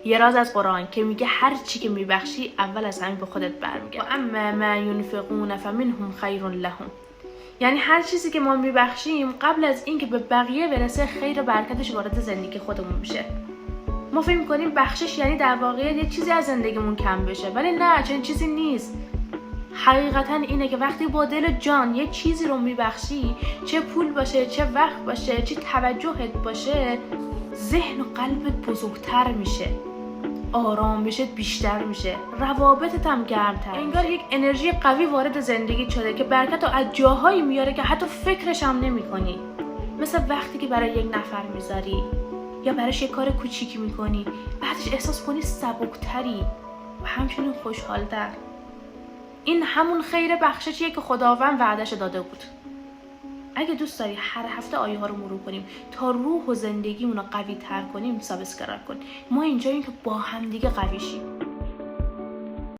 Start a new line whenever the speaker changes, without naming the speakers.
یه راز از قرآن که میگه هر چی که میبخشی اول از همین به خودت برمیگرده. و اما ما ینفقون فمنهم خیر لهم. یعنی هر چیزی که ما میبخشیم قبل از اینکه به بقیه برسه خیر و برکتش وارد زندگی خودمون میشه. ما فکر می‌کنیم بخشش یعنی در واقع یه چیزی از زندگیمون کم بشه، ولی نه، چنین چیزی نیست. حقیقتا اینه که وقتی با دل جان یه چیزی رو میبخشی، چه پول باشه، چه وقت باشه، چه توجهت باشه، ذهن و قلبت بزرگتر میشه، آرامشت بیشتر میشه، روابطت هم گرمتر. انگار یک انرژی قوی وارد زندگی شده که برکت رو از جاهایی میاره که حتی فکرش هم نمی‌کنی. مثل وقتی که برای یک نفر میذاری یا براش یک کار کوچیکی میکنی، بعدش احساس کنی سبکتری و همچنین خوشحالتر. این همون خیر بخششیه که خداوند وعدش داده بود. اگه دوست داری هر هفته آیه ها رو مرور کنیم تا روح و زندگیمون رو قوی تر کنیم، سابسکرایب کن. ما اینجاییم که با هم دیگه قوی شیم.